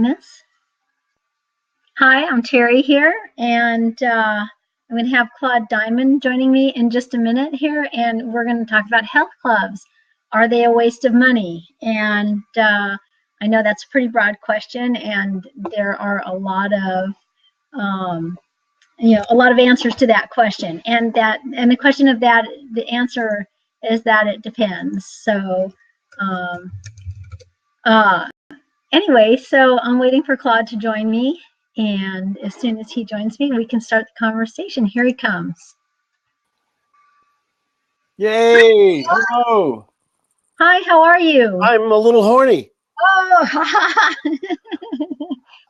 this. Hi, I'm Terry here, and I'm going to have Claude Diamond joining me in just a minute here, and we're going to talk about health clubs. Are they a waste of money? And I know that's a pretty broad question, and there are a lot of answers to that question. And the question of that, the answer is that it depends. So anyway, so I'm waiting for Claude to join me. And as soon as he joins me, we can start the conversation. Here he comes. Yay! Hello. Hi, how are you? I'm a little horny. Oh,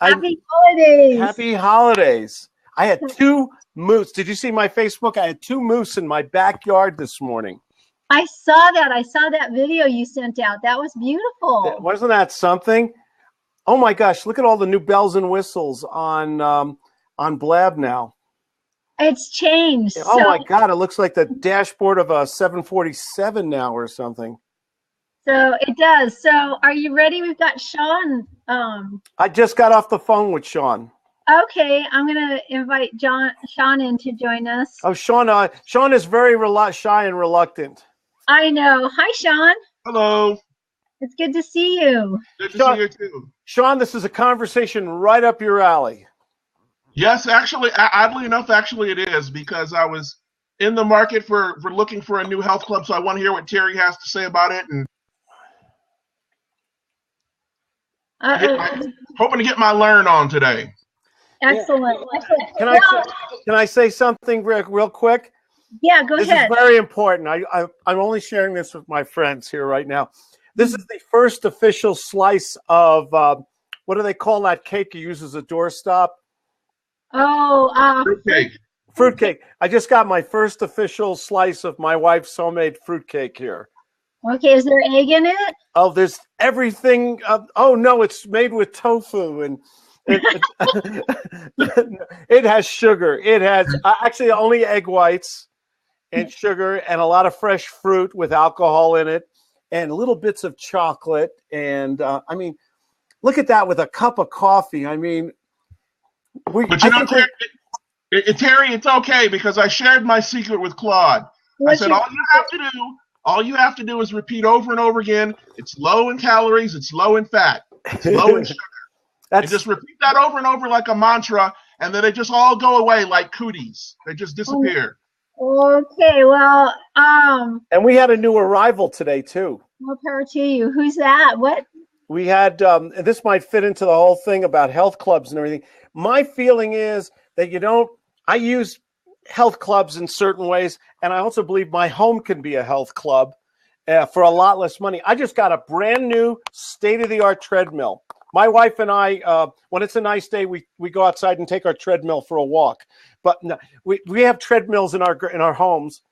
happy holidays. Happy holidays. I had 2 moose. Did you see my Facebook? I had 2 moose in my backyard this morning. I saw that. I saw that video you sent out. That was beautiful. Wasn't that something? Oh my gosh, look at all the new bells and whistles on Blab now. It's changed. Oh my God, it looks like the dashboard of a 747 now or something. So it does. So are you ready? We've got Sean. I just got off the phone with Sean. Okay, I'm going to invite Sean in to join us. Oh, Sean, Sean is very shy and reluctant. I know. Hi, Sean. Hello. It's good to see you. Good to see you too. Sean, this is a conversation right up your alley. Yes, actually, oddly enough, actually it is, because I was in the market for looking for a new health club, so I want to hear what Terry has to say about it, and hoping to get my learn on today. Excellent. Yeah. Can I say something real quick? Yeah, go ahead. This is very important. I'm only sharing this with my friends here right now. This is the first official slice of, what do they call that cake you use as a doorstop? Oh, Fruitcake. Fruitcake. I just got my first official slice of my wife's homemade fruitcake here. Okay, is there egg in it? Oh, there's everything. Oh, no, it's made with tofu, and it has sugar. It has actually only egg whites and sugar and a lot of fresh fruit with alcohol in it and little bits of chocolate. And I mean, look at that with a cup of coffee. I mean, Terry, it's okay, because I shared my secret with Claude. I said, all you have to do is repeat over and over again. It's low in calories. It's low in fat. It's low in sugar. And just repeat that over and over like a mantra, and then they just all go away like cooties. They just disappear. Okay, well, and we had a new arrival today too. More power to you. Who's that? What? We had, this might fit into the whole thing about health clubs and everything. My feeling is that I use health clubs in certain ways, and I also believe my home can be a health club for a lot less money. I just got a brand new state-of-the-art treadmill. My wife and I, when it's a nice day, we go outside and take our treadmill for a walk. But no, we have treadmills in our homes,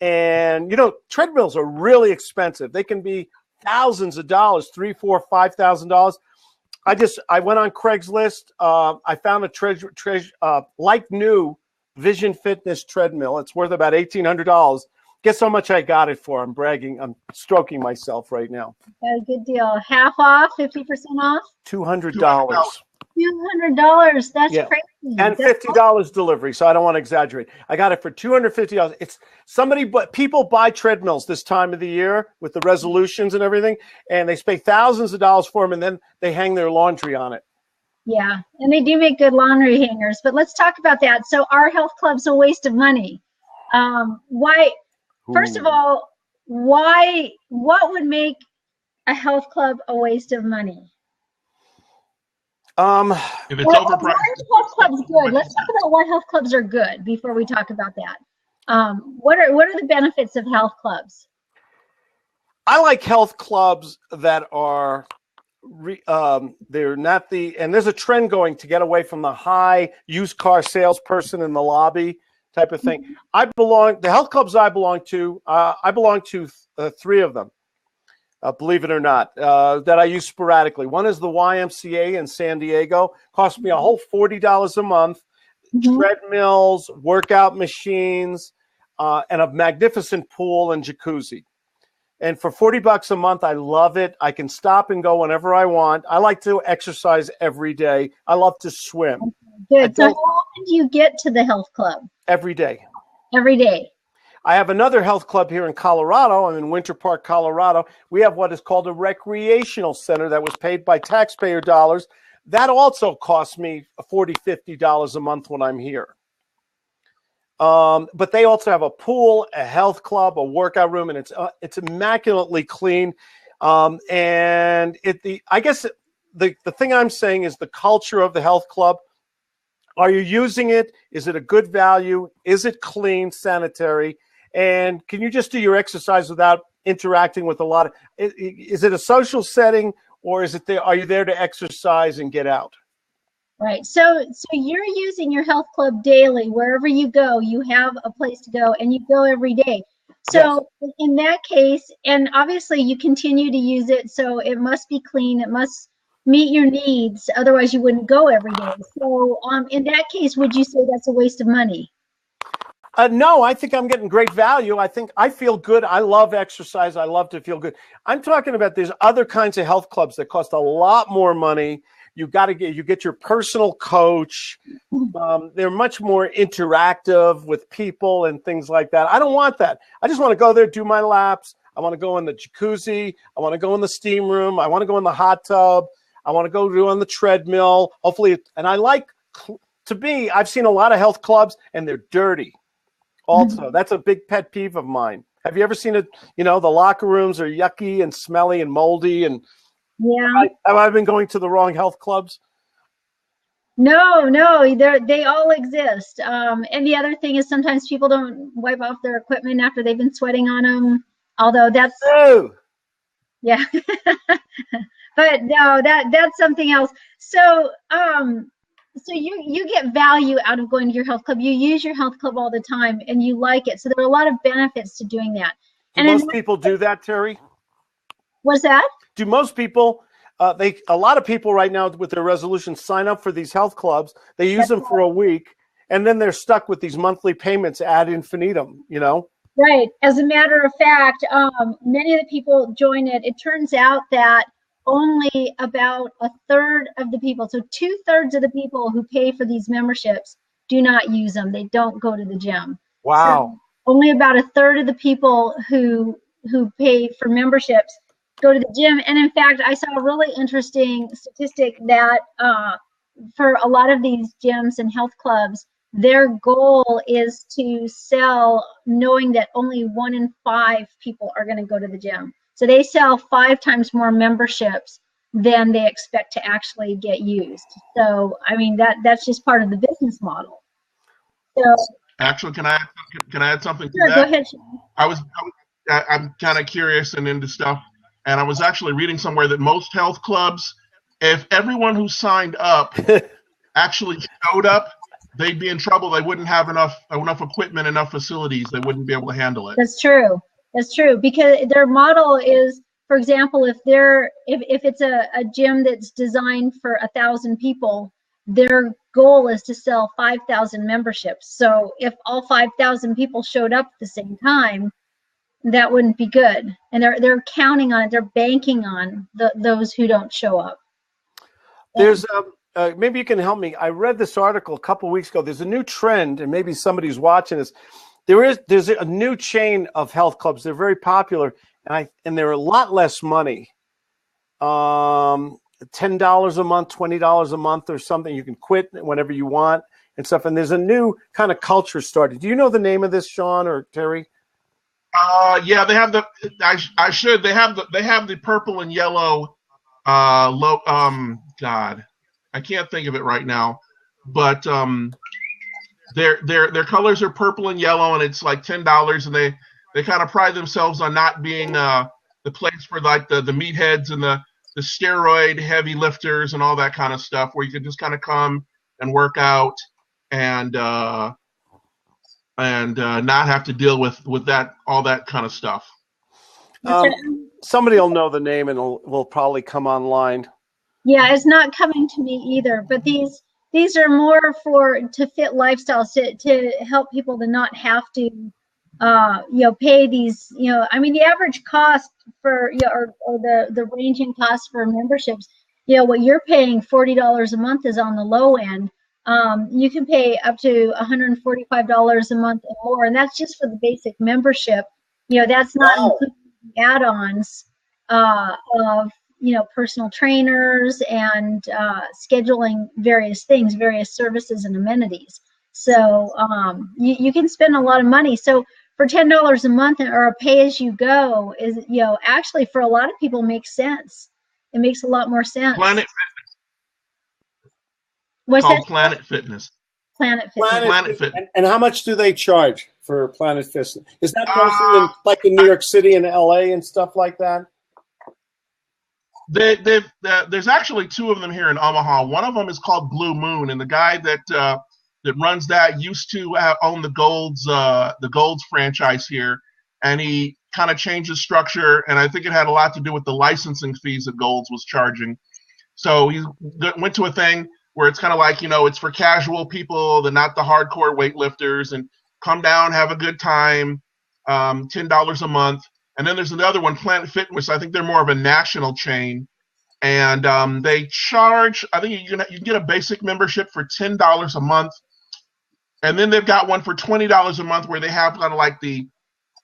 and treadmills are really expensive. They can be thousands of dollars, $3,000, $4,000, $5,000. I went on Craigslist. I found a like new Vision Fitness treadmill. It's worth about $1,800. Guess how much I got it for? I'm bragging. I'm stroking myself right now. A good deal. Half off, 50% off? $200. $200. That's crazy. And $50 delivery, so I don't want to exaggerate. I got it for $250. People buy treadmills this time of the year with the resolutions and everything, and they pay thousands of dollars for them, and then they hang their laundry on it. Yeah, and they do make good laundry hangers. But let's talk about that. So are health clubs a waste of money? Why? First of all, what would make a health club a waste of money? If it's overpriced. Why are health clubs good? Let's talk about why health clubs are good before we talk about that. What are the benefits of health clubs? I like health clubs that are they're not and there's a trend going to get away from the high used car salesperson in the lobby type of thing. The health clubs I belong to 3 of them, believe it or not, that I use sporadically. One is the YMCA in San Diego. Cost me a whole $40 a month. Treadmills, workout machines, and a magnificent pool and jacuzzi. And for $40 a month, I love it. I can stop and go whenever I want. I like to exercise every day. I love to swim. Good. So how often do you get to the health club? Every day. Every day. I have another health club here in Colorado. I'm in Winter Park, Colorado. We have what is called a recreational center that was paid by taxpayer dollars. That also costs me $40, $50 a month when I'm here. But they also have a pool, a health club, a workout room, and it's immaculately clean. And I guess the thing I'm saying is the culture of the health club. Are you using it? Is it a good value? Is it clean, sanitary? And can you just do your exercise without interacting with a lot of? Is it a social setting, or is it there? Are you there to exercise and get out? Right. So you're using your health club daily. Wherever you go, you have a place to go, and you go every day. So yes. In that case, and obviously you continue to use it, so it must be clean. It must meet your needs. Otherwise, you wouldn't go every day. So in that case, would you say that's a waste of money? No, I think I'm getting great value. I think I feel good. I love exercise. I love to feel good. I'm talking about there's other kinds of health clubs that cost a lot more money. You get your personal coach. They're much more interactive with people and things like that. I don't want that. I just want to go there, do my laps. I want to go in the jacuzzi. I want to go in the steam room. I want to go in the hot tub. I want to go do on the treadmill. Hopefully, and I like to be. I've seen a lot of health clubs and they're dirty. Also, that's a big pet peeve of mine. Have you ever seen it? You know, the locker rooms are yucky and smelly and moldy. And yeah, have I been going to the wrong health clubs? No, they all exist. And the other thing is sometimes people don't wipe off their equipment after they've been sweating on them. Although that's yeah, but no, that's something else. So so you get value out of going to your health club. You use your health club all the time and you like it. So there are a lot of benefits to doing that. Do most people do that, Terry? What's that? Do most people, a lot of people right now with their resolutions sign up for these health clubs. They use them for a week and then they're stuck with these monthly payments ad infinitum, you know? Right. As a matter of fact, many of the people join it. It turns out that only about a third of the people, so 2/3 of the people who pay for these memberships do not use them. They don't go to the gym. Wow. So only about a third of the people who pay for memberships go to the gym. And in fact, I saw a really interesting statistic that for a lot of these gyms and health clubs, their goal is to sell knowing that only 1 in 5 people are going to go to the gym. So they sell 5 times more memberships than they expect to actually get used. So, I mean, that's just part of the business model. So, actually, can I add something sure, to that? Go ahead. I'm kind of curious and into stuff, and I was actually reading somewhere that most health clubs, if everyone who signed up actually showed up, they'd be in trouble. They wouldn't have enough equipment, enough facilities. They wouldn't be able to handle it. That's true. That's true, because their model is, for example, if it's a gym that's designed for 1,000 people, their goal is to sell 5,000 memberships. So if all 5,000 people showed up at the same time, that wouldn't be good. And they're counting on it. They're banking on those who don't show up. There's maybe you can help me. I read this article a couple of weeks ago. There's a new trend, and maybe somebody's watching this. There's a new chain of health clubs. They're very popular, and they're a lot less money. $10 a month, $20 a month, or something. You can quit whenever you want and stuff. And there's a new kind of culture started. Do you know the name of this, Sean or Terry? Yeah, they have They have the purple and yellow. God, I can't think of it right now, but their colors are purple and yellow, and it's like $10, and they kind of pride themselves on not being the place for like the meatheads and the steroid heavy lifters and all that kind of stuff, where you can just kind of come and work out and not have to deal with that, all that kind of stuff. Somebody will know the name and will probably come online. Yeah, it's not coming to me either, but these are more to fit lifestyles, to help people to not have to pay these, I mean, the average cost for, or the range in cost for memberships, what you're paying $40 a month is on the low end. You can pay up to $145 a month and more, and that's just for the basic membership. That's not including add-ons of personal trainers and scheduling various things, various services and amenities. So you can spend a lot of money. So for $10 a month or a pay-as-you-go is, actually for a lot of people makes sense. It makes a lot more sense. Planet Fitness. What's called that? Planet Fitness. Planet Fitness. Planet Fitness. And how much do they charge for Planet Fitness? Is that mostly like in New York City and LA and stuff like that? There's actually two of them here in Omaha. One of them is called Blue Moon, and the guy that runs that used to own the Golds franchise here, and he kind of changed his structure, and I think it had a lot to do with the licensing fees that Golds was charging. So he went to a thing where it's kind of like, it's for casual people, not the hardcore weightlifters, and come down, have a good time, $10 a month. And then there's another one, Planet Fitness. I think they're more of a national chain, and they charge, I think you can get a basic membership for $10 a month, and then they've got one for $20 a month where they have kind of like the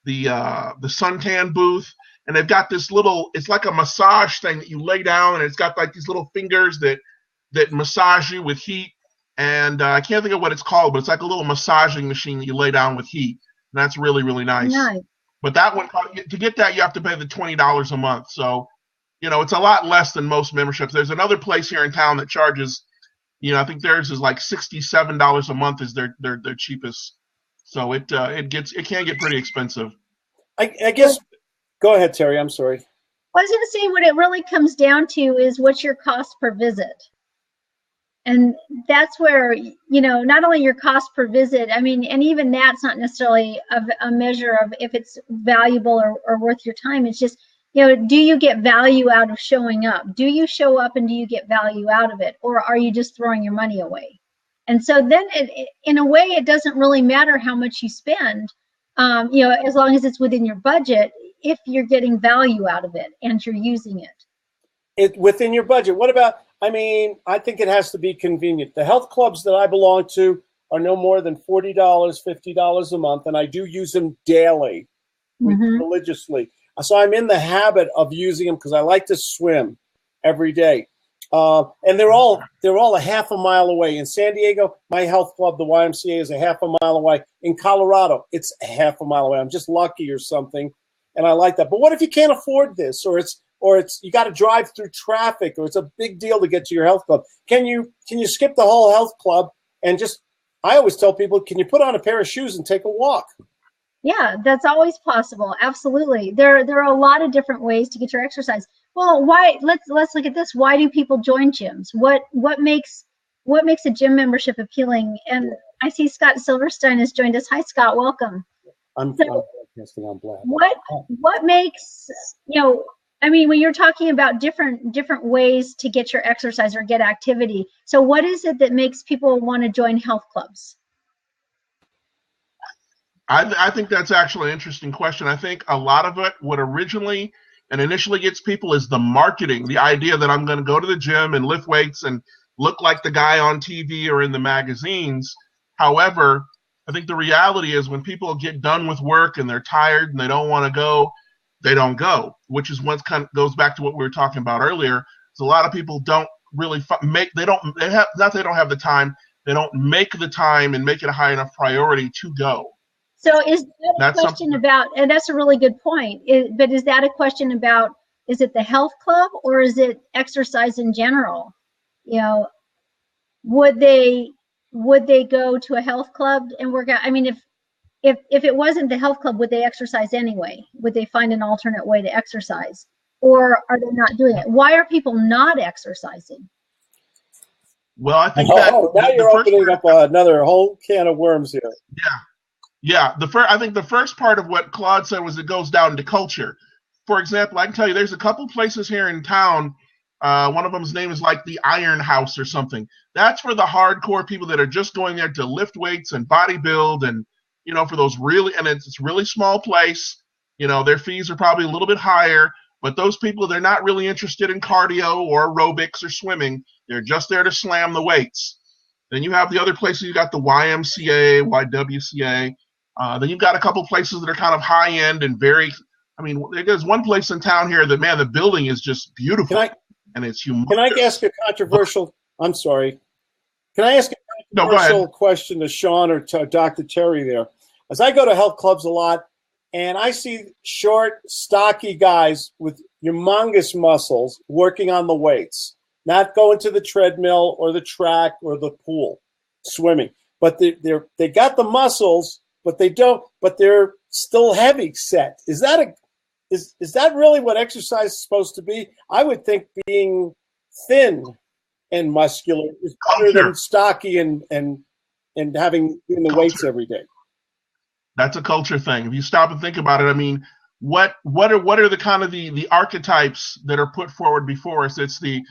suntan booth, and they've got this little, it's like a massage thing that you lay down, and it's got like these little fingers that massage you with heat, and I can't think of what it's called, but it's like a little massaging machine that you lay down with heat, and that's really, really nice. Nice. But that one, to get that, you have to pay the $20 a month. So, it's a lot less than most memberships. There's another place here in town that charges, I think theirs is like $67 a month is their cheapest. So it can get pretty expensive. I guess. Go ahead, Terry. I'm sorry. I was going to say what it really comes down to is what's your cost per visit. And that's where, not only your cost per visit, I mean, and even that's not necessarily a measure of if it's valuable or worth your time. It's just, do you get value out of showing up? Do you show up and do you get value out of it? Or are you just throwing your money away? And so then in a way, it doesn't really matter how much you spend, as long as it's within your budget, if you're getting value out of it and you're using it. Within your budget. What about, I think it has to be convenient. The health clubs that I belong to are no more than $40, $50 a month, and I do use them daily, religiously. So I'm in the habit of using them because I like to swim every day. And they're all a half a mile away. In San Diego, my health club, the YMCA, is a half a mile away. In Colorado, it's a half a mile away. I'm just lucky or something, and I like that. But what if you can't afford this, or it's you got to drive through traffic, or it's a big deal to get to your health club? Can you skip the whole health club and just? I always tell people, can you put on a pair of shoes and take a walk? Yeah, that's always possible. Absolutely. There are a lot of different ways to get your exercise. Well, why? Let's look at this. Why do people join gyms? What makes a gym membership appealing? And I see Scott Silverstein has joined us. Hi, Scott. Welcome. I'm broadcasting on Blab. What makes when you're talking about different ways to get your exercise or get activity, so what is it that makes people want to join health clubs? I think that's actually an interesting question. I think a lot of it, what originally and initially gets people is the marketing, the idea that I'm going to go to the gym and lift weights and look like the guy on TV or in the magazines. However, I think the reality is when people get done with work and they're tired and they don't want to go, they don't go, which is what kind of goes back to what we were talking about earlier. So a lot of people don't really they don't have the time, they don't make the time and make it a high enough priority to go. So is that a question about, and that's a really good point, but is that a question about, is it the health club or is it exercise in general? Would they go to a health club and work out? I mean, if it wasn't the health club, would they exercise anyway? Would they find an alternate way to exercise? Or are they not doing it? Why are people not exercising? Well, I think now you're opening up another whole can of worms here. Yeah. I think the first part of what Claude said was it goes down to culture. For example, I can tell you there's a couple places here in town. One of them's name is like the Iron House or something. That's for the hardcore people that are just going there to lift weights and bodybuild and for those really, and it's really small place. Their fees are probably a little bit higher, but those people, they're not really interested in cardio or aerobics or swimming. They're just there to slam the weights. Then you have the other places. You got the YMCA, YWCA. Then you've got a couple places that are kind of high end and very. I mean, there's one place in town here that, man, the building is just beautiful and it's humongous. Can I ask a controversial? I'm sorry. Can I ask a controversial question to Sean or to Dr. Terry there? As I go to health clubs a lot, and I see short, stocky guys with humongous muscles working on the weights, not going to the treadmill or the track or the pool, swimming. But they got the muscles, but they don't. But they're still heavy set. Is that really what exercise is supposed to be? I would think being thin and muscular is better than stocky and doing the weights every day. That's a culture thing. If you stop and think about it, I mean, what are the kind of the archetypes that are put forward before us? It's the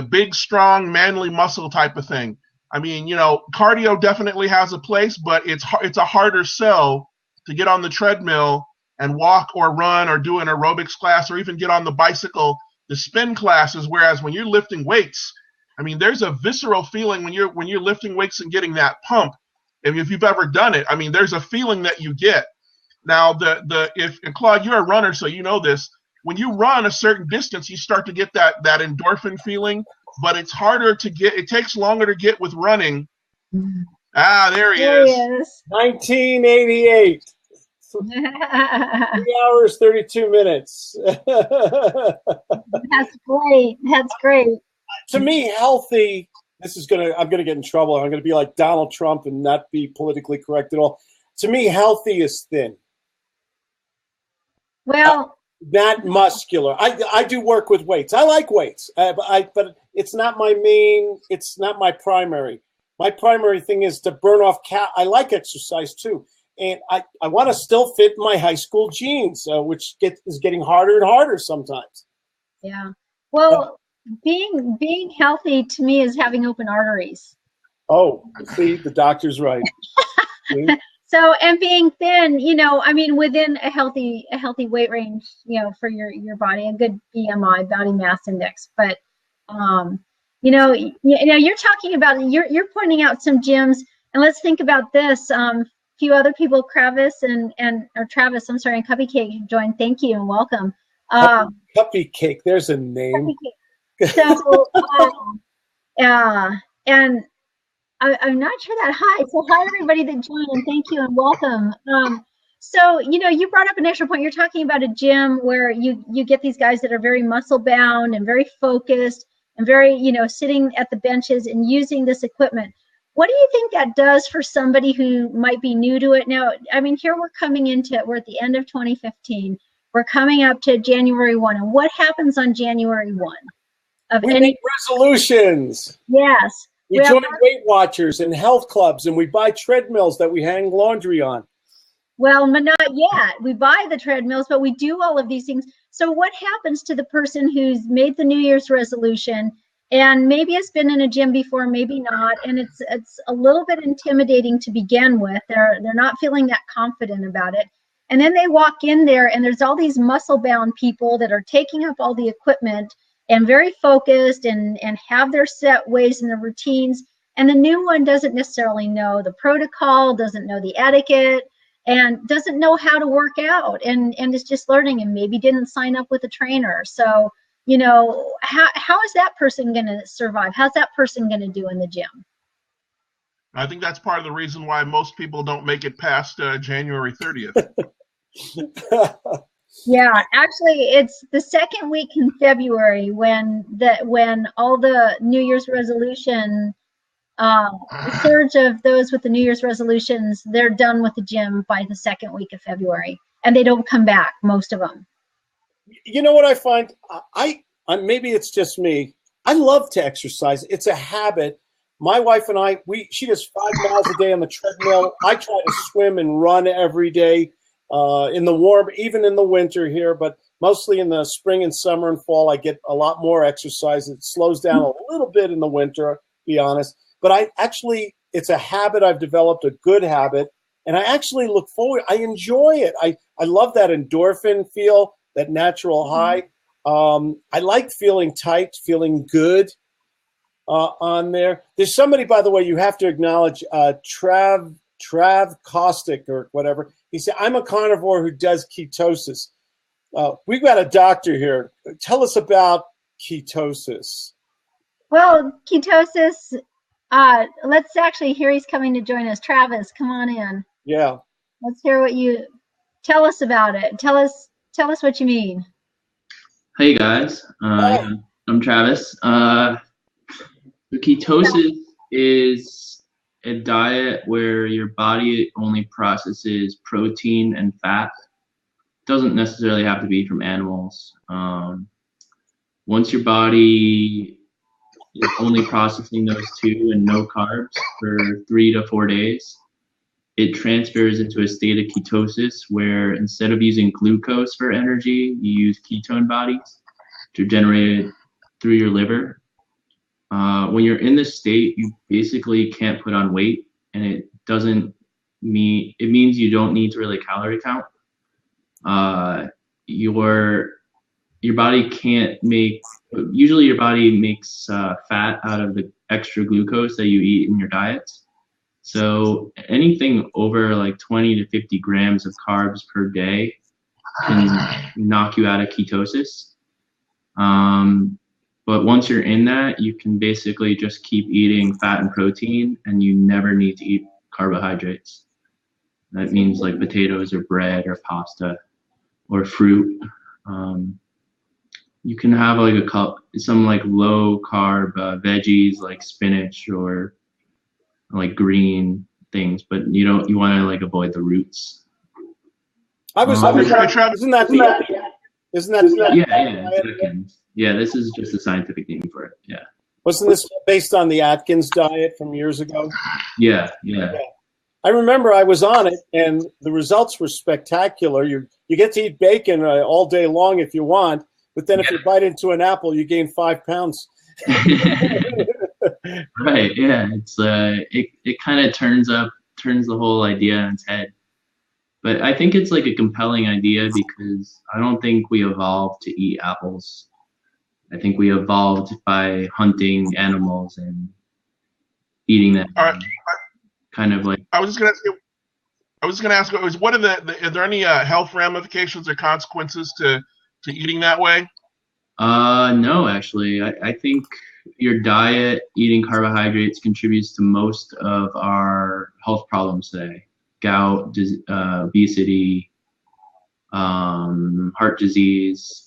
big, strong, manly muscle type of thing. I mean, cardio definitely has a place, but it's a harder sell to get on the treadmill and walk or run or do an aerobics class or even get on the bicycle, the spin classes. Whereas when you're lifting weights, I mean, there's a visceral feeling when you're lifting weights and getting that pump. If you've ever done it, I mean, there's a feeling that you get. Now, if Claude, you're a runner, so you know this. When you run a certain distance, you start to get that endorphin feeling, but it's harder to get. It takes longer to get with running. There he is. 1988. 3 hours, 32 minutes. That's great. That's great. To me, healthy. I'm gonna get in trouble. I'm gonna be like Donald Trump and not be politically correct at all. To me, healthy is thin. Well, not muscular. I do work with weights. I like weights, but it's not my main. It's not my primary. My primary thing is to burn off I like exercise too, and I want to still fit my high school jeans, which is getting harder and harder sometimes. Yeah. Well. Being healthy to me is having open arteries. Oh, see, the doctor's right. So, and being thin, I mean, within a healthy weight range, for your body, a good BMI, body mass index. But, you're talking about, you're pointing out some gyms, and let's think about this. Few other people, Travis, and Cuppy Cake joined. Thank you and welcome. Cuppy Cake, there's a name. So, and I'm not sure that hi. So hi everybody that joined, and thank you and welcome. So you brought up an extra point. You're talking about a gym where you get these guys that are very muscle bound and very focused and very sitting at the benches and using this equipment. What do you think that does for somebody who might be new to it? Now, I mean, here we're at the end of 2015. We're coming up to January 1, and what happens on January 1? We make resolutions. Yes. We join Weight Watchers and health clubs, and we buy treadmills that we hang laundry on. Well, not yet. We buy the treadmills, but we do all of these things. So what happens to the person who's made the New Year's resolution and maybe has been in a gym before, maybe not, and it's a little bit intimidating to begin with. They're not feeling that confident about it. And then they walk in there, and there's all these muscle-bound people that are taking up all the equipment and very focused and have their set ways and their routines. And the new one doesn't necessarily know the protocol, doesn't know the etiquette, and doesn't know how to work out and is just learning and maybe didn't sign up with a trainer. So, how is that person going to survive? How's that person going to do in the gym? I think that's part of the reason why most people don't make it past January 30th. Yeah, actually, it's the second week in February when all the New Year's resolution, the surge of those with the New Year's resolutions, they're done with the gym by the second week of February, and they don't come back, most of them. You know what I find? I maybe it's just me. I love to exercise. It's a habit. My wife and she does 5 miles a day on the treadmill. I try to swim and run every day. In the warm, even in the winter here, but mostly in the spring and summer and fall, I get a lot more exercise. It slows down a little bit in the winter, to be honest. But it's a habit I've developed, a good habit. And I actually look forward. I enjoy it. I love that endorphin feel, that natural high. I like feeling tight, feeling good on there. There's somebody, by the way, you have to acknowledge, Trav Caustic or whatever. He said, I'm a carnivore who does ketosis. We've got a doctor here. Tell us about ketosis. Well, ketosis, let's actually hear he's coming to join us. Travis, come on in. Yeah. Let's hear what you tell us about it. Tell us what you mean. Hey guys, I'm Travis. Ketosis is a diet where your body only processes protein and fat. Doesn't necessarily have to be from animals. Once your body is only processing those two and no carbs for 3 to 4 days, it transfers into a state of ketosis where instead of using glucose for energy, you use ketone bodies to generate it through your liver. When you're in this state, you basically can't put on weight, and it means you don't need to really calorie count. Your body can't make, usually your body makes fat out of the extra glucose that you eat in your diets. So anything over like 20 to 50 grams of carbs per day can knock you out of ketosis. But once you're in that, you can basically just keep eating fat and protein, and you never need to eat carbohydrates. That means like potatoes or bread or pasta or fruit. You can have like some like low carb veggies like spinach or like green things, but you want to like avoid the roots. Isn't that Atkins. Yeah, this is just a scientific name for it. Yeah. Wasn't this based on the Atkins diet from years ago? Yeah. I remember I was on it, and the results were spectacular. You get to eat bacon all day long if you want, but then if you bite into an apple, you gain 5 pounds. Right. Yeah. It's it kind of turns the whole idea on its head. But I think it's like a compelling idea because I don't think we evolved to eat apples. I think we evolved by hunting animals and eating them. All right. Kind of like. I was just gonna ask. What are there any health ramifications or consequences to eating that way? No, actually, I think your diet, eating carbohydrates, contributes to most of our health problems today: gout, obesity, heart disease.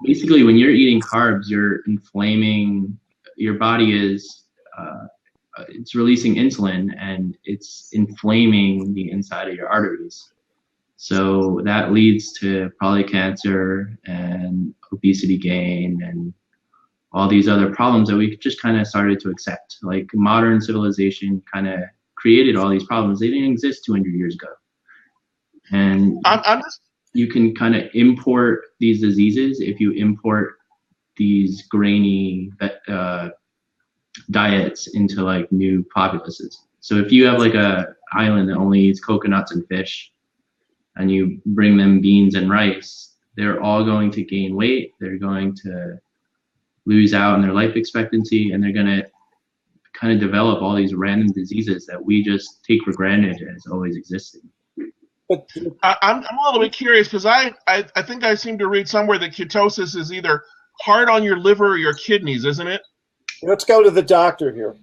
Basically, when you're eating carbs, you're inflaming. Your body is it's releasing insulin, and it's inflaming the inside of your arteries. So that leads to probably cancer and obesity gain and all these other problems that we just kind of started to accept. Like modern civilization kind of created all these problems. They didn't exist 200 years ago. And you can kind of import these diseases if you import these grainy diets into like new populaces. So if you have like a island that only eats coconuts and fish, and you bring them beans and rice, they're all going to gain weight. They're going to lose out on their life expectancy, and they're going to kind of develop all these random diseases that we just take for granted as always existing. I'm a little bit curious because I think I seem to read somewhere that ketosis is either hard on your liver or your kidneys, isn't it? Let's go to the doctor here.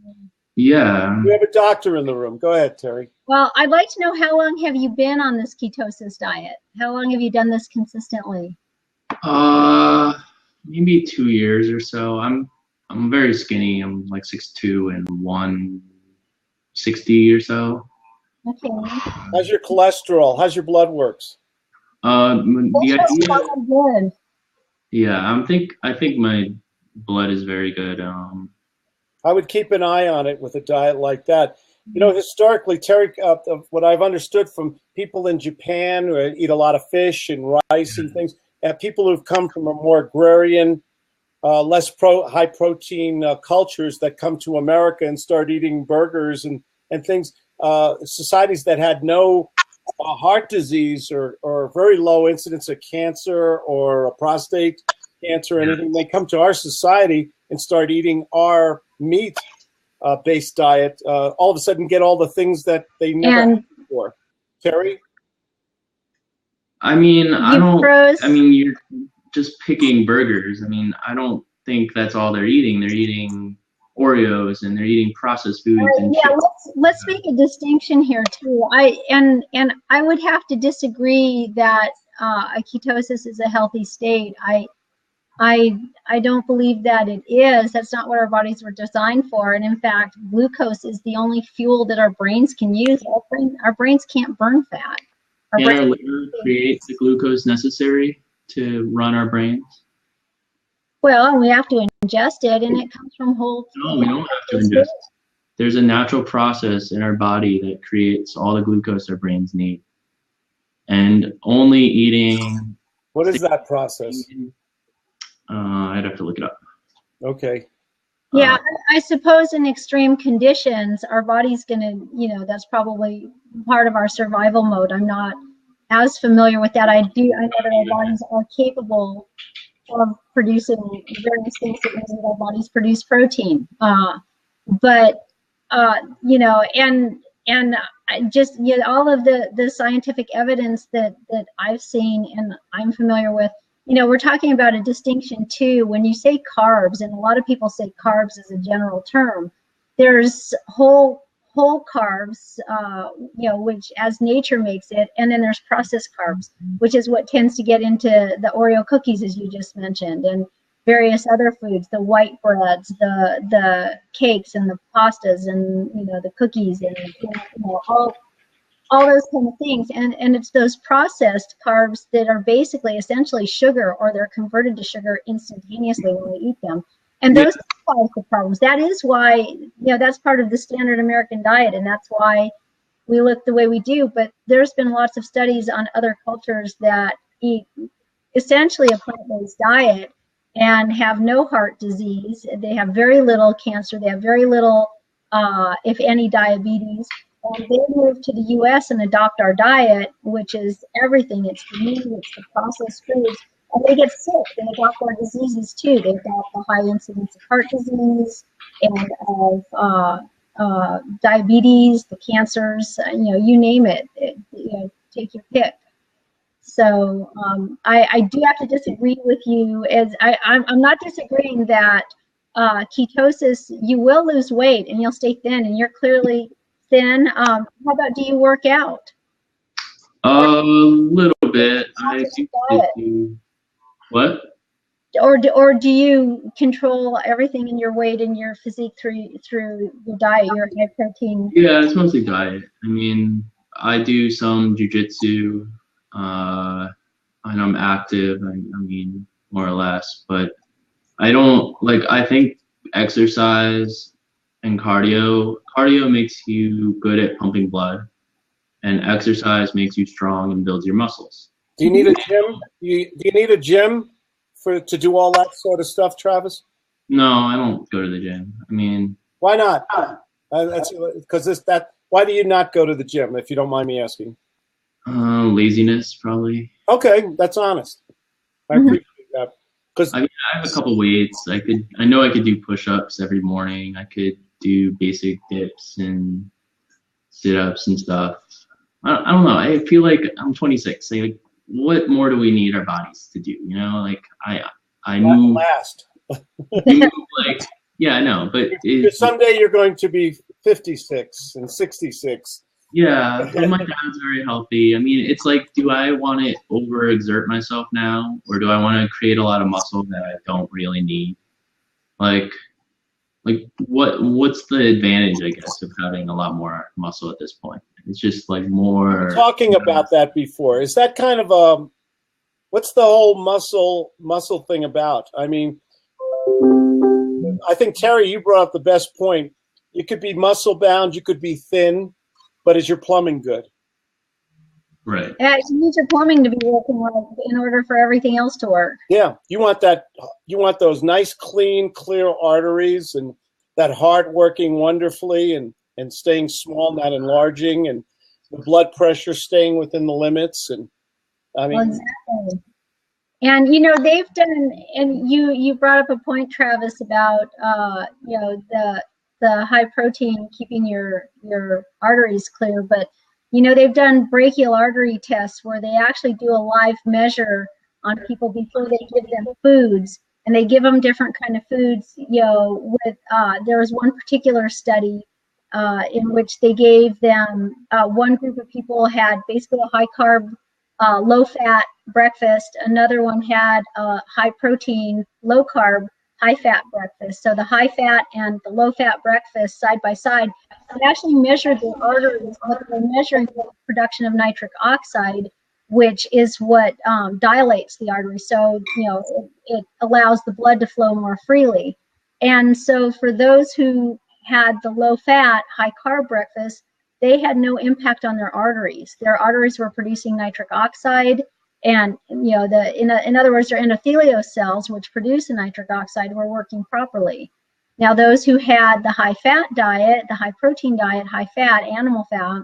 Yeah. We have a doctor in the room. Go ahead, Terry. Well, I'd like to know, how long have you been on this ketosis diet? How long have you done this consistently? Maybe 2 years or so. I'm very skinny. I'm like 6'2" and 160 or so. Okay. How's your cholesterol? How's your blood works? Good. Yeah, I think my blood is very good. I would keep an eye on it with a diet like that. You know, historically, Terry, what I've understood from people in Japan who eat a lot of fish and rice and things, people who've come from a more agrarian, less high protein cultures that come to America and start eating burgers and things, societies that had no heart disease or very low incidence of cancer or a prostate cancer or anything. They come to our society and start eating our meat based diet. All of a sudden, get all the things that they never had before. Terry? I mean, you're just picking burgers. I mean, I don't think that's all they're eating. They're eating Oreos and they're eating processed foods. Let's make a distinction here too. I would have to disagree that ketosis is a healthy state. I don't believe that it is. That's not what our bodies were designed for. And in fact, glucose is the only fuel that our brains can use. Our brains can't burn fat. Can our liver create the glucose necessary to run our brains? Well, we have to ingest it, and it comes from whole. No, we don't have to ingest it. There's a natural process in our body that creates all the glucose our brains need. And only eating. What is that process? I'd have to look it up. Okay. Yeah, I suppose in extreme conditions, our body's going to, that's probably part of our survival mode. I'm not as familiar with that. I know that our bodies are capable of producing various things that means that our bodies produce protein. But just all of the scientific evidence that I've seen and I'm familiar with, we're talking about a distinction too. When you say carbs, and a lot of people say carbs as a general term, there's whole carbs, which as nature makes it, and then there's processed carbs, which is what tends to get into the Oreo cookies, as you just mentioned, and various other foods, the white breads, the cakes, and the pastas, and the cookies, and all those kind of things. And it's those processed carbs that are basically essentially sugar, or they're converted to sugar instantaneously when we eat them. And those cause the problems. That is why, that's part of the standard American diet, and that's why we look the way we do. But there's been lots of studies on other cultures that eat essentially a plant-based diet and have no heart disease. They have very little cancer. They have very little, if any, diabetes. And they move to the U.S. and adopt our diet, which is everything. It's the meat, it's the processed foods. And they get sick. They adopt our diseases too. They adopt the high incidence of heart disease and of diabetes, the cancers, you name it. Take your pick. So I do have to disagree with you. I'm not disagreeing that ketosis, you will lose weight and you'll stay thin, and you're clearly thin. How about, do you work out? A little bit. I think what? Or do you control everything in your weight and your physique through your diet, your high protein? Yeah, it's mostly diet. I mean, I do some jujitsu, and I'm active. I mean, more or less, but I don't I think exercise and cardio makes you good at pumping blood, and exercise makes you strong and builds your muscles. Do you need a gym? Do you need a gym to do all that sort of stuff, Travis? No, I don't go to the gym. I mean, why not? Why do you not go to the gym, if you don't mind me asking? Laziness, probably. Okay, that's honest. I appreciate that. I have a couple weights. I know I could do push-ups every morning. I could do basic dips and sit-ups and stuff. I don't know. I feel like I'm 26. What more do we need our bodies to do? I move. Last. Yeah, I know, but someday you're going to be 56 and 66. Yeah, and my dad's very healthy. I mean, it's do I want to overexert myself now, or do I want to create a lot of muscle that I don't really need? What's the advantage, I guess, of having a lot more muscle at this point? It's just more. We were talking about that before. Is that kind of what's the whole muscle thing about? I mean, I think, Terry, you brought up the best point. You could be muscle bound, you could be thin, but is your plumbing good? Right. Yeah, you need your plumbing to be working right in order for everything else to work. Yeah, you want that. You want those nice, clean, clear arteries, and that heart working wonderfully, and and staying small, not enlarging, and the blood pressure staying within the limits. And I mean, well, exactly. And they've done, and you brought up a point, Travis, about the high protein keeping your arteries clear, but they've done brachial artery tests where they actually do a live measure on people before they give them foods, and they give them different kind of foods. With there was one particular study in which they gave them one group of people had basically a high carb, low fat breakfast. Another one had a high protein, low carb, high fat breakfast. So the high fat and the low fat breakfast side by side, they actually measured the arteries, but they're measuring the production of nitric oxide, which is what dilates the artery. So, it allows the blood to flow more freely. And so for those who had the low fat, high carb breakfast, they had no impact on their arteries. Their arteries were producing nitric oxide, and in other words, their endothelial cells, which produce the nitric oxide, were working properly. Now, those who had the high fat diet, the high protein diet, high fat, animal fat,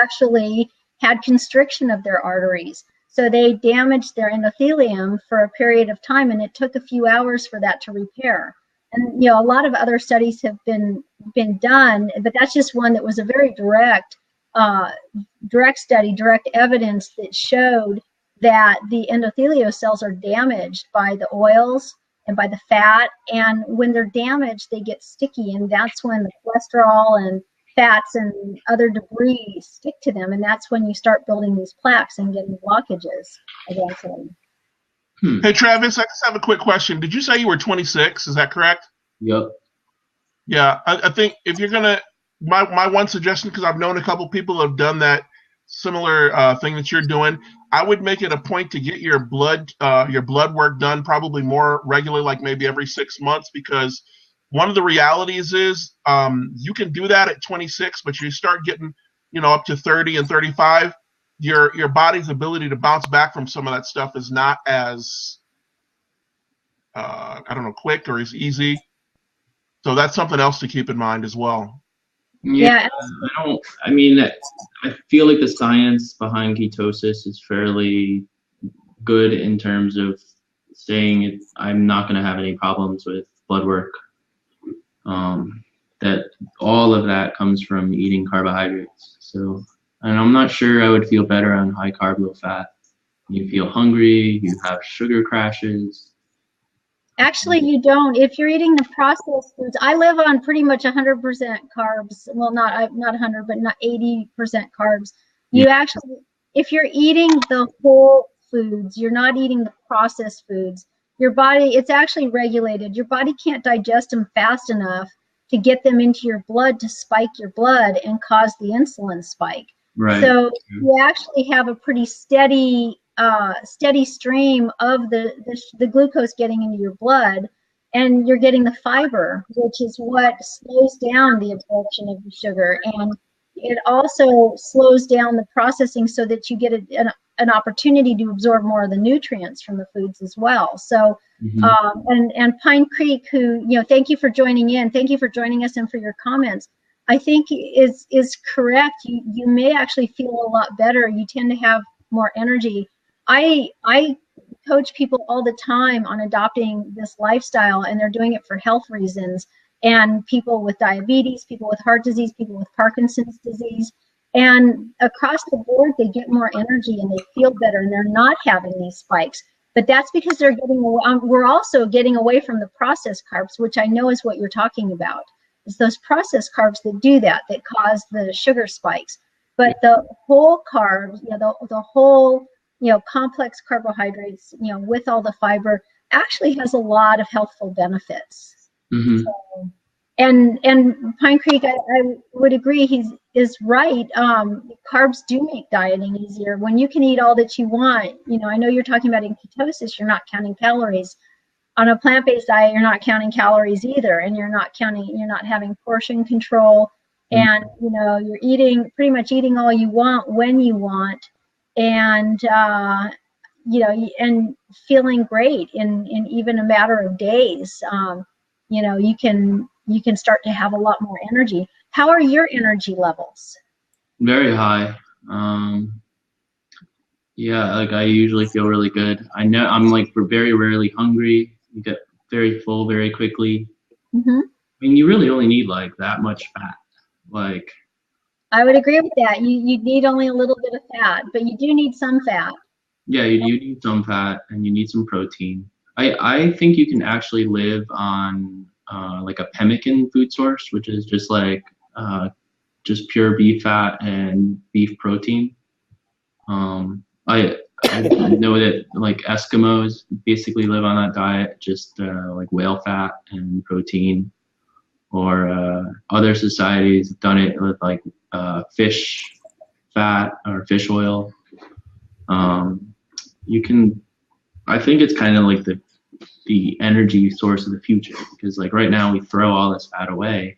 actually had constriction of their arteries. So they damaged their endothelium for a period of time, and it took a few hours for that to repair. And a lot of other studies have been done, but that's just one that was a very direct study, direct evidence that showed that the endothelial cells are damaged by the oils and by the fat, and when they're damaged, they get sticky, and that's when the cholesterol and fats and other debris stick to them, and that's when you start building these plaques and getting blockages eventually. Hey, Travis, I just have a quick question. Did you say you were 26? Is that correct? Yep. Yeah, I think if you're gonna, my one suggestion, because I've known a couple people who have done that similar thing that you're doing, I would make it a point to get your blood work done probably more regularly, like maybe every 6 months, because one of the realities is you can do that at 26, but you start getting up to 30 and 35. Your body's ability to bounce back from some of that stuff is not as quick or as easy. So that's something else to keep in mind as well. Yeah. I feel like the science behind ketosis is fairly good in terms of saying I'm not going to have any problems with blood work. That all of that comes from eating carbohydrates. So. And I'm not sure I would feel better on high carb, low fat. You feel hungry, you have sugar crashes. Actually, you don't. If you're eating the processed foods, I live on pretty much 100% carbs. Well, not 100, but not 80% carbs. You actually, if you're eating the whole foods, you're not eating the processed foods. Your body, it's actually regulated. Your body can't digest them fast enough to get them into your blood to spike your blood and cause the insulin spike. Right. So you actually have a pretty steady stream of the glucose getting into your blood, and you're getting the fiber, which is what slows down the absorption of the sugar, and it also slows down the processing so that you get an opportunity to absorb more of the nutrients from the foods as well. So, and Pine Creek, who, thank you for joining in. Thank you for joining us and for your comments. I think is correct. You may actually feel a lot better. You tend to have more energy. I coach people all the time on adopting this lifestyle, and they're doing it for health reasons. And people with diabetes, people with heart disease, people with Parkinson's disease, and across the board, they get more energy and they feel better, and they're not having these spikes. But that's because they're we're also getting away from the processed carbs, which I know is what you're talking about. It's those processed carbs that do that cause the sugar spikes. But the whole carbs, the whole, complex carbohydrates, with all the fiber, actually has a lot of healthful benefits. So, and Pine Creek, I would agree, he is right. Carbs do make dieting easier when you can eat all that you want. I know you're talking about in ketosis, you're not counting calories. On a plant-based diet, you're not counting calories either, and you're not having portion control, and you're pretty much eating all you want when you want, and and feeling great in even a matter of days. You can start to have a lot more energy. How are your energy levels? Very high. Yeah, like I usually feel really good. I know I'm like very rarely hungry. You get very full very quickly. Mm-hmm. I mean, you really only need like that much fat. Like, I would agree with that. You need only a little bit of fat, but you do need some fat. yeah, you do need some fat and you need some protein. I think you can actually live on like a pemmican food source, which is just like just pure beef fat and beef protein. I know that like Eskimos basically live on that diet, just like whale fat and protein, or other societies have done it with like fish fat or fish oil. You can, I think it's kind of like the energy source of the future, because like right now we throw all this fat away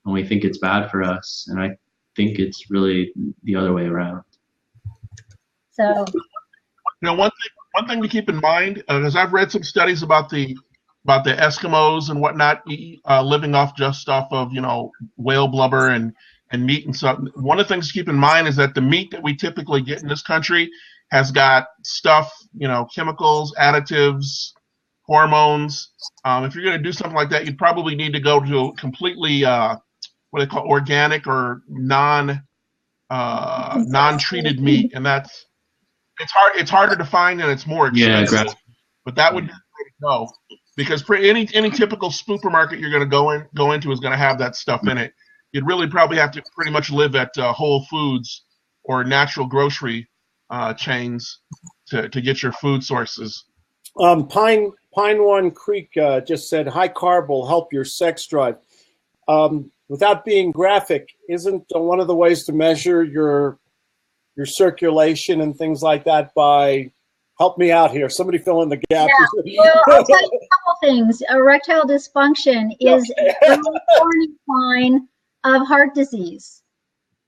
and we think it's bad for us, and I think it's really the other way around. So, one thing to keep in mind, because I've read some studies about the Eskimos and whatnot, living just off of whale blubber and meat and stuff. One of the things to keep in mind is that the meat that we typically get in this country has got stuff, chemicals, additives, hormones. If you're going to do something like that, you'd probably need to go to completely what they call organic or non-treated meat, and it's harder to find and it's more expensive. Yeah, but that would be the way to go, because any typical supermarket you're going to go into is going to have that stuff in it. You'd really probably have to pretty much live at Whole Foods or natural grocery chains to get your food sources. Pine One Creek just said high carb will help your sex drive. Without being graphic, isn't one of the ways to measure your circulation and things like that by, help me out here, somebody fill in the gap. Yeah. Well, I'll tell you a couple things. Erectile dysfunction is a warning sign of heart disease,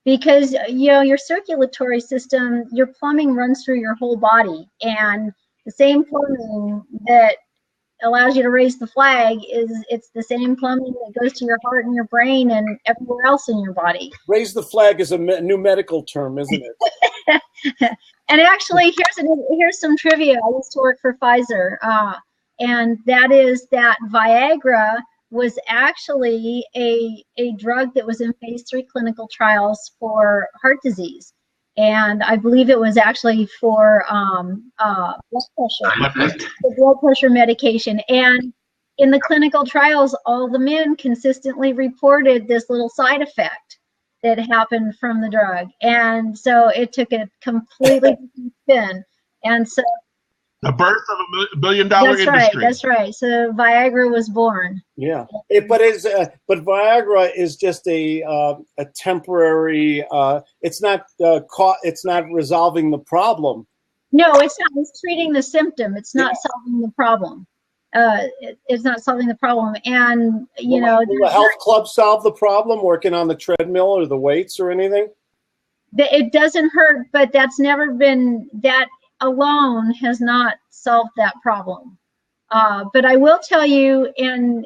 because your circulatory system, your plumbing runs through your whole body, and the same plumbing that allows you to raise the flag it's the same plumbing that goes to your heart and your brain and everywhere else in your body. Raise the flag is a new medical term, isn't it? And actually, here's some trivia. I used to work for Pfizer, and that is that Viagra was actually a drug that was in phase 3 clinical trials for heart disease. And I believe it was actually for blood pressure, the blood pressure medication. And in the clinical trials, all the men consistently reported this little side effect that happened from the drug. And so it took a completely different spin. And so the birth of a billion-dollar industry. That's right. So Viagra was born. Yeah, but Viagra is just a temporary. It's not it's not resolving the problem. No, it's not. It's treating the symptom. It's not solving the problem. It's not solving the problem. And will the health club solve the problem? Working on the treadmill or the weights or anything? It doesn't hurt, but that's never been that. Alone has not solved that problem. But I will tell you, and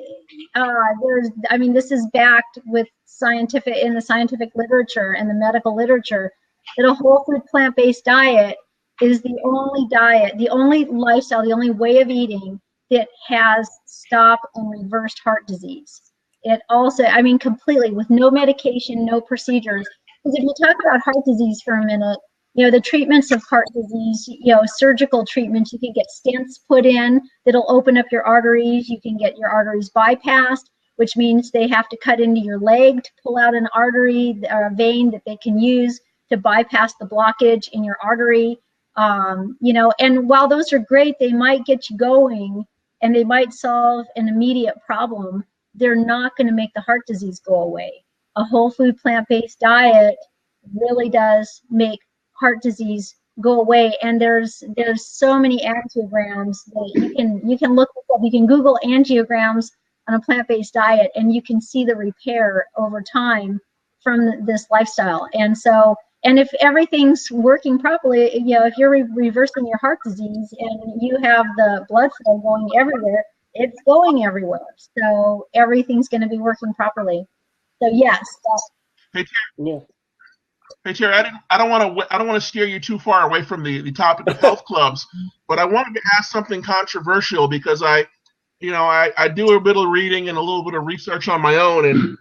this is backed with in the scientific literature and the medical literature, that a whole food plant-based diet is the only diet, the only lifestyle, the only way of eating that has stopped and reversed heart disease. It also, completely, with no medication, no procedures. Because if you talk about heart disease for a minute, the treatments of heart disease, surgical treatments, you can get stents put in that'll open up your arteries. You can get your arteries bypassed, which means they have to cut into your leg to pull out an artery or a vein that they can use to bypass the blockage in your artery. And while those are great, they might get you going and they might solve an immediate problem. They're not going to make the heart disease go away. A whole food plant-based diet really does make heart disease go away, and there's so many angiograms that you can look up. You can Google angiograms on a plant-based diet, and you can see the repair over time from this lifestyle. And so, and if everything's working properly, if you're reversing your heart disease and you have the blood flow going everywhere, it's going everywhere. So everything's going to be working properly. So yes, Hey, Yeah. Hey Terry, I don't want to steer you too far away from the topic of health clubs, but I wanted to ask something controversial because I do a bit of reading and a little bit of research on my own, and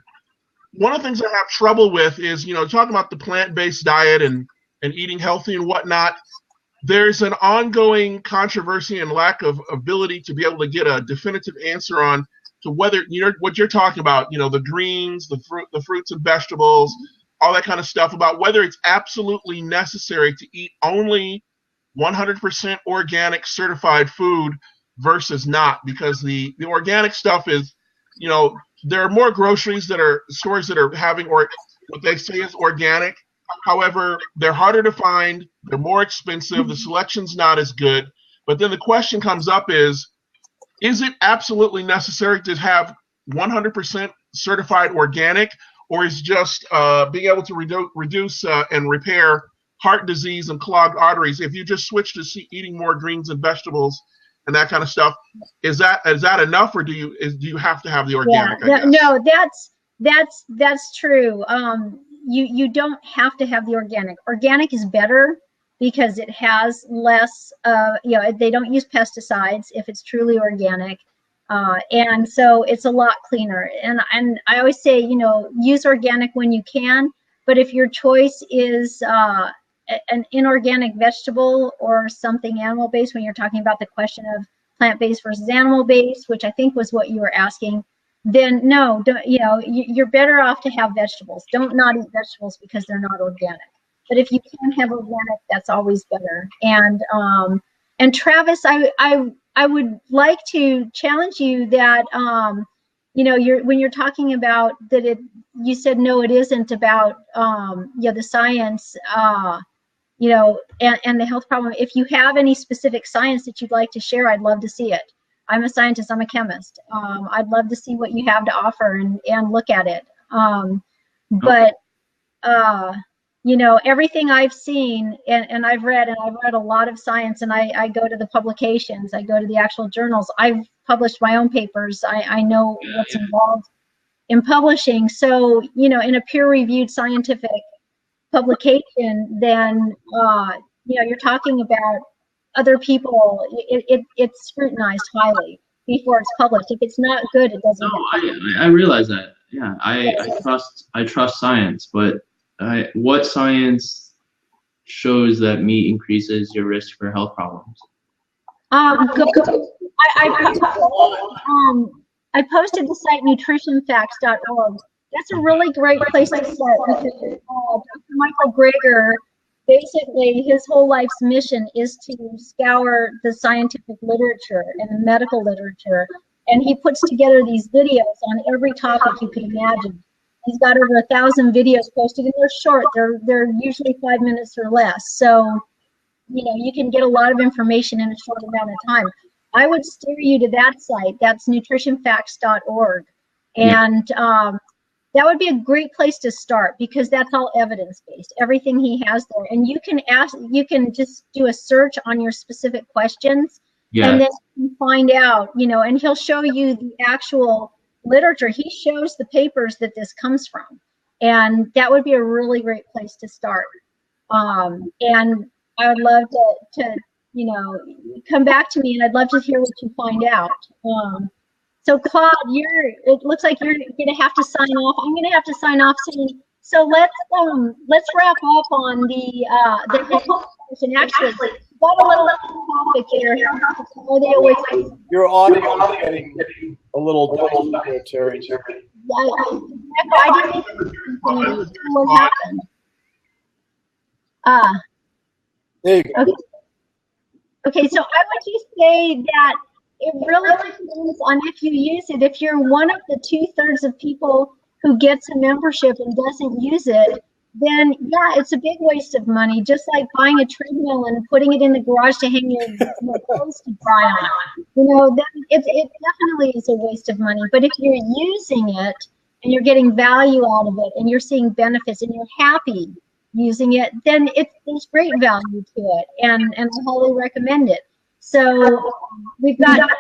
one of the things I have trouble with is talking about the plant-based diet and eating healthy and whatnot. There's an ongoing controversy and lack of ability to be able to get a definitive answer on to whether what you're talking about, the greens, the fruits and vegetables, all that kind of stuff, about whether it's absolutely necessary to eat only 100% organic certified food versus not, because the organic stuff is, there are more stores that are having what they say is organic. However, they're harder to find, they're more expensive, the selection's not as good. But then the question comes up is it absolutely necessary to have 100% certified organic, or is just being able to reduce and repair heart disease and clogged arteries if you just switch to eating more greens and vegetables and that kind of stuff? Is that enough, or do you have to have the organic? Yeah, no, that's true. You don't have to have the organic. Organic is better because it has less, they don't use pesticides if it's truly organic. And so it's a lot cleaner. And I always say, use organic when you can, but if your choice is an inorganic vegetable or something animal-based, when you're talking about the question of plant-based versus animal-based, which I think was what you were asking, then no, you're better off to have vegetables. Don't not eat vegetables because they're not organic. But if you can have organic, that's always better. And Travis, I would like to challenge you that when you're talking about that, you said no, it isn't about the science, and the health problem. If you have any specific science that you'd like to share, I'd love to see it. I'm a scientist, I'm a chemist. I'd love to see what you have to offer and look at it. But everything I've seen and I've read a lot of science, and I go to the publications, I go to the actual journals. I've published my own papers. I know what's involved in publishing. So, in a peer-reviewed scientific publication, then, you're talking about other people, it's scrutinized highly before it's published. If it's not good, it doesn't get published. I realize that. Yeah, I trust science, but what science shows that meat increases your risk for health problems? I posted the site nutritionfacts.org. That's a really great place to start because Dr. Michael Greger, basically his whole life's mission is to scour the scientific literature and the medical literature, and he puts together these videos on every topic you could imagine. He's got over 1,000 videos posted, and they're short. They're usually 5 minutes or less. So, you can get a lot of information in a short amount of time. I would steer you to that site. That's nutritionfacts.org. And that would be a great place to start because that's all evidence-based, everything he has there. And you can just do a search on your specific questions, and then you can find out, and he'll show you the actual literature. He shows the papers that this comes from, and that would be a really great place to start. And I would love to come back to me, and I'd love to hear what you find out. So Claude, it looks like you're gonna have to sign off. I'm gonna have to sign off soon. So let's wrap up on the question. Actually, got a little topic here. Are they always? Your audio is getting a little dull here, Terry. I didn't what happened. There you go. Okay, so I would just say that it really depends on if you use it. If you're one of the 2/3 of people who gets a membership and doesn't use it, then yeah, it's a big waste of money. Just like buying a treadmill and putting it in the garage to hang your clothes to dry on. Then it definitely is a waste of money. But if you're using it and you're getting value out of it and you're seeing benefits and you're happy using it, then there's great value to it, and I highly recommend it. So we've got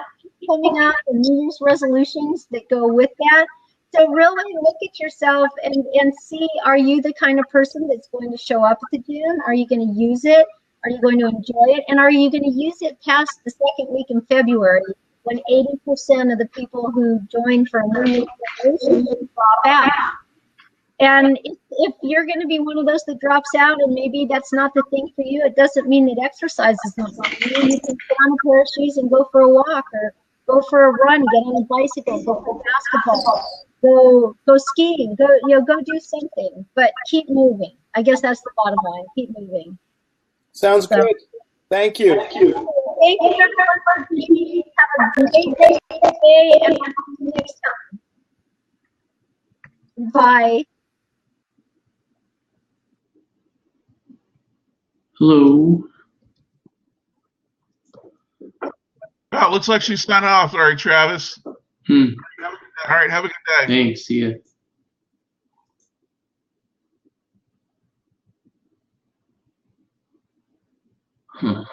coming up the New Year's resolutions that go with that. So really look at yourself and see, are you the kind of person that's going to show up at the gym? Are you going to use it? Are you going to enjoy it? And are you going to use it past the second week in February when 80% of the people who join for a 1 week celebration drop out? And if you're going to be one of those that drops out and maybe that's not the thing for you, it doesn't mean that exercise is not for you. You can put on a pair of shoes and go for a walk, or go for a run, get on a bicycle, go for basketball, go skiing, go do something, but keep moving. I guess that's the bottom line. Keep moving. Sounds good. Thank you. Thank you everyone for being. Have a great day and I'll see you next time. Bye. Hello. Oh, it looks like she's signing off. All right, Travis. All right, have a good day. Thanks. See ya. Huh.